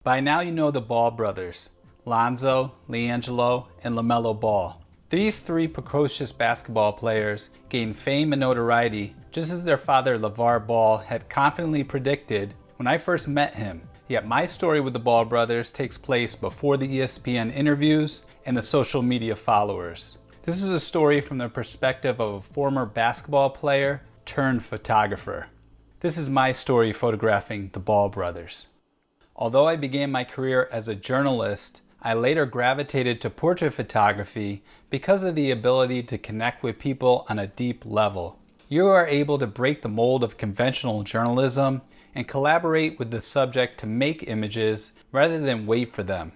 By now you know the Ball brothers, Lonzo, LiAngelo, and LaMelo Ball. These three precocious basketball players gained fame and notoriety just as their father Lavar Ball had confidently predicted when I first met him. Yet my story with the Ball brothers takes place before the ESPN interviews and the social media followers. This is a story from the perspective of a former basketball player turned photographer. This is my story photographing the Ball brothers. Although I began my career as a journalist, I later gravitated to portrait photography because of the ability to connect with people on a deep level. You are able to break the mold of conventional journalism and collaborate with the subject to make images rather than wait for them.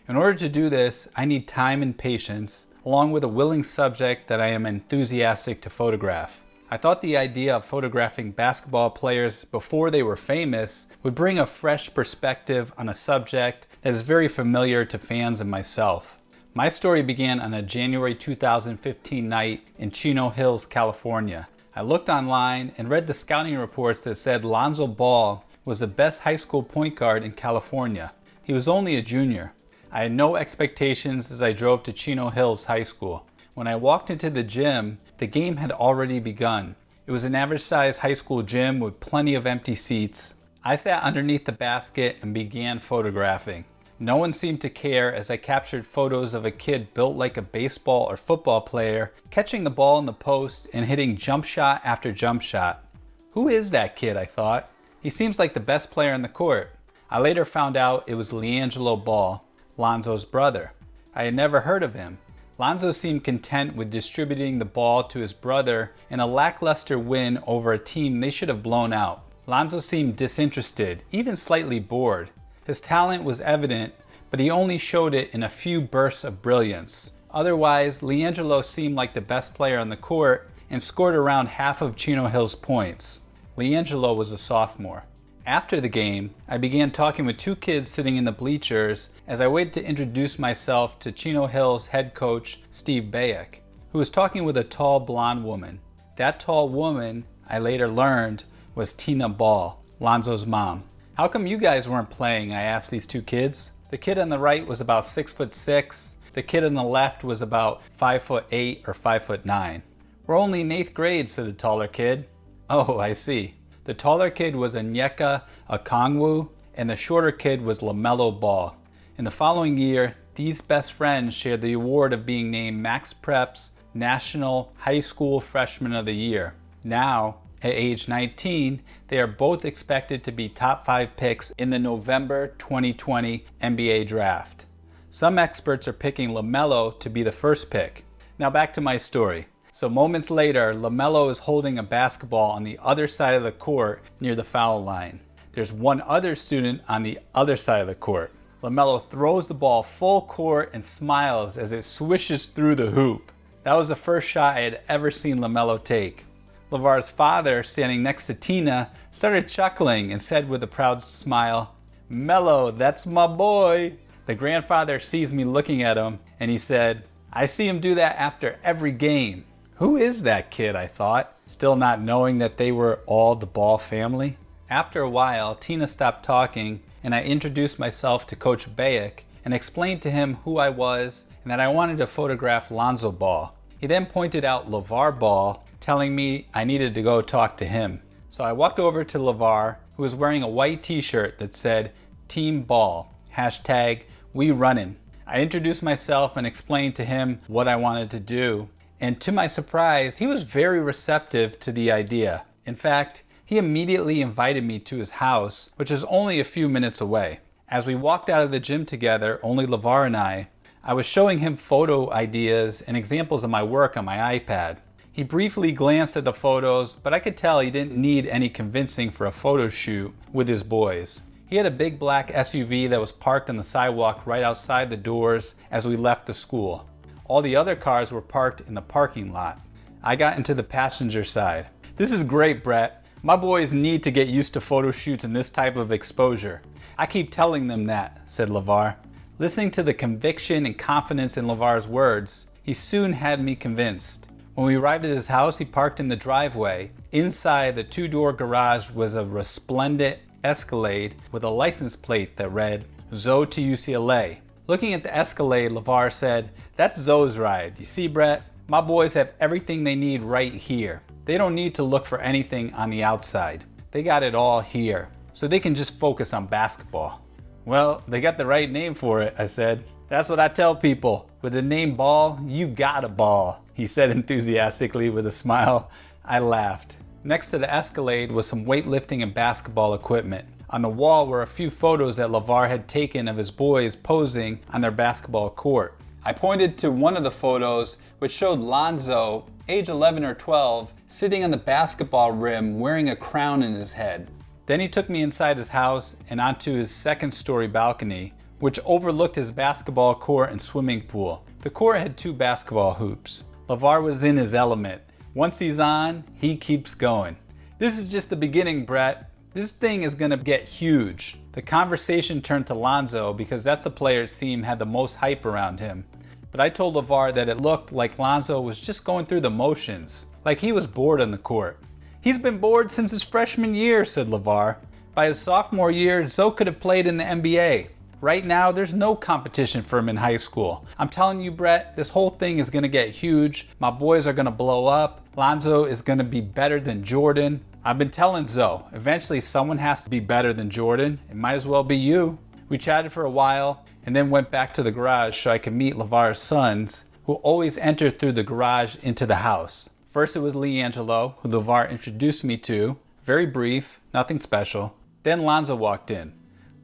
In order to do this, I need time and patience, along with a willing subject that I am enthusiastic to photograph. I thought the idea of photographing basketball players before they were famous would bring a fresh perspective on a subject that is very familiar to fans and myself. My story began on a January 2015 night in Chino Hills, California. I looked online and read the scouting reports that said Lonzo Ball was the best high school point guard in California. He was only a junior. I had no expectations as I drove to Chino Hills High School. When I walked into the gym, the game had already begun. It was an average-sized high school gym with plenty of empty seats. I sat underneath the basket and began photographing. No one seemed to care as I captured photos of a kid built like a baseball or football player, catching the ball in the post and hitting jump shot after jump shot. Who is that kid, I thought? He seems like the best player on the court. I later found out it was LiAngelo Ball, Lonzo's brother. I had never heard of him. Lonzo seemed content with distributing the ball to his brother in a lackluster win over a team they should have blown out. Lonzo seemed disinterested, even slightly bored. His talent was evident, but he only showed it in a few bursts of brilliance. Otherwise, LiAngelo seemed like the best player on the court and scored around half of Chino Hills' points. LiAngelo was a sophomore. After the game, I began talking with two kids sitting in the bleachers as I waited to introduce myself to Chino Hills head coach Steve Bayek, who was talking with a tall blonde woman. That tall woman, I later learned, was Tina Ball, Lonzo's mom. "How come you guys weren't playing?" I asked these two kids. The kid on the right was about 6'6". The kid on the left was about 5'8" or 5'9". "We're only in 8th grade," said the taller kid. "Oh, I see." The taller kid was Onyeka Okongwu, and the shorter kid was LaMelo Ball. In the following year, these best friends shared the award of being named Max Prep's National High School Freshman of the Year. Now, at age 19, they are both expected to be top 5 picks in the November 2020 NBA Draft. Some experts are picking LaMelo to be the first pick. Now back to my story. So moments later, LaMelo is holding a basketball on the other side of the court near the foul line. There's one other student on the other side of the court. LaMelo throws the ball full court and smiles as it swishes through the hoop. That was the first shot I had ever seen LaMelo take. Lavar's father, standing next to Tina, started chuckling and said with a proud smile, "Melo, that's my boy." The grandfather sees me looking at him and he said, "I see him do that after every game." Who is that kid, I thought, still not knowing that they were all the Ball family. After a while, Tina stopped talking and I introduced myself to Coach Bayek and explained to him who I was and that I wanted to photograph Lonzo Ball. He then pointed out Lavar Ball, telling me I needed to go talk to him. So I walked over to Lavar, who was wearing a white t-shirt that said, "Team Ball, #WeRunnin'." I introduced myself and explained to him what I wanted to do. And to my surprise, he was very receptive to the idea. In fact, he immediately invited me to his house, which is only a few minutes away. As we walked out of the gym together, only Lavar and I was showing him photo ideas and examples of my work on my iPad. He briefly glanced at the photos, but I could tell he didn't need any convincing for a photo shoot with his boys. He had a big black SUV that was parked on the sidewalk right outside the doors as we left the school. All the other cars were parked in the parking lot. I got into the passenger side. "This is great, Brett. My boys need to get used to photo shoots in this type of exposure. I keep telling them that," said Lavar. Listening to the conviction and confidence in Lavar's words, he soon had me convinced. When we arrived at his house, he parked in the driveway. Inside the 2-door garage was a resplendent Escalade with a license plate that read, Zoe to UCLA. Looking at the Escalade, Lavar said, "That's Zoe's ride. You see, Brett? My boys have everything they need right here. They don't need to look for anything on the outside. They got it all here, so they can just focus on basketball." "Well, they got the right name for it," I said. "That's what I tell people. With the name Ball, you got a ball," he said enthusiastically with a smile. I laughed. Next to the Escalade was some weightlifting and basketball equipment. On the wall were a few photos that Lavar had taken of his boys posing on their basketball court. I pointed to one of the photos which showed Lonzo, age 11 or 12, sitting on the basketball rim wearing a crown in his head. Then he took me inside his house and onto his second-story balcony, which overlooked his basketball court and swimming pool. The court had 2 basketball hoops. Lavar was in his element. Once he's on, he keeps going. "This is just the beginning, Brett. This thing is gonna get huge." The conversation turned to Lonzo because that's the player it seemed had the most hype around him. But I told Lavar that it looked like Lonzo was just going through the motions, like he was bored on the court. "He's been bored since his freshman year," said Lavar. "By his sophomore year, Zoe could have played in the NBA. Right now, there's no competition for him in high school. I'm telling you, Brett, this whole thing is gonna get huge. My boys are gonna blow up. Lonzo is gonna be better than Jordan. I've been telling Zoe, eventually someone has to be better than Jordan. It might as well be you." We chatted for a while and then went back to the garage so I could meet Lavar's sons, who always entered through the garage into the house. First it was LiAngelo, who Lavar introduced me to. Very brief, nothing special. Then Lonzo walked in.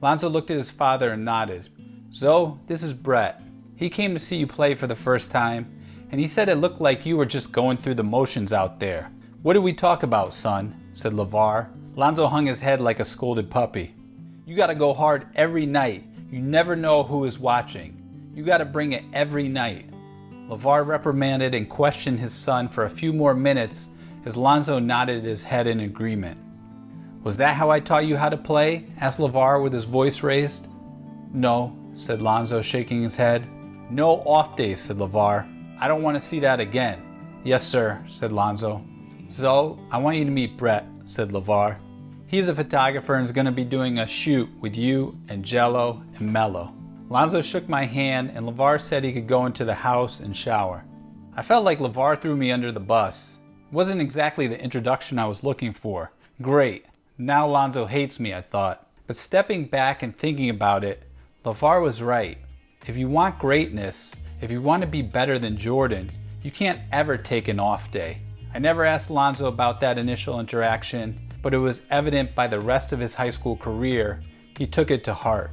Lonzo looked at his father and nodded. "Zoe, this is Brett. He came to see you play for the first time, and he said it looked like you were just going through the motions out there." "What did we talk about, son?" said Lavar. Lonzo hung his head like a scolded puppy. "You gotta go hard every night. You never know who is watching. You gotta bring it every night." Lavar reprimanded and questioned his son for a few more minutes as Lonzo nodded his head in agreement. "Was that how I taught you how to play?" asked Lavar with his voice raised. "No," said Lonzo, shaking his head. "No off days," said Lavar. "I don't want to see that again." "Yes, sir," said Lonzo. "Zoe, I want you to meet Brett," said Lavar. "He's a photographer and is going to be doing a shoot with you and Jello and Mello." Lonzo shook my hand and Lavar said he could go into the house and shower. I felt like Lavar threw me under the bus. It wasn't exactly the introduction I was looking for. Great. Now Lonzo hates me, I thought. But stepping back and thinking about it, Lavar was right. If you want greatness, if you want to be better than Jordan, you can't ever take an off day. I never asked Lonzo about that initial interaction, but it was evident by the rest of his high school career, he took it to heart.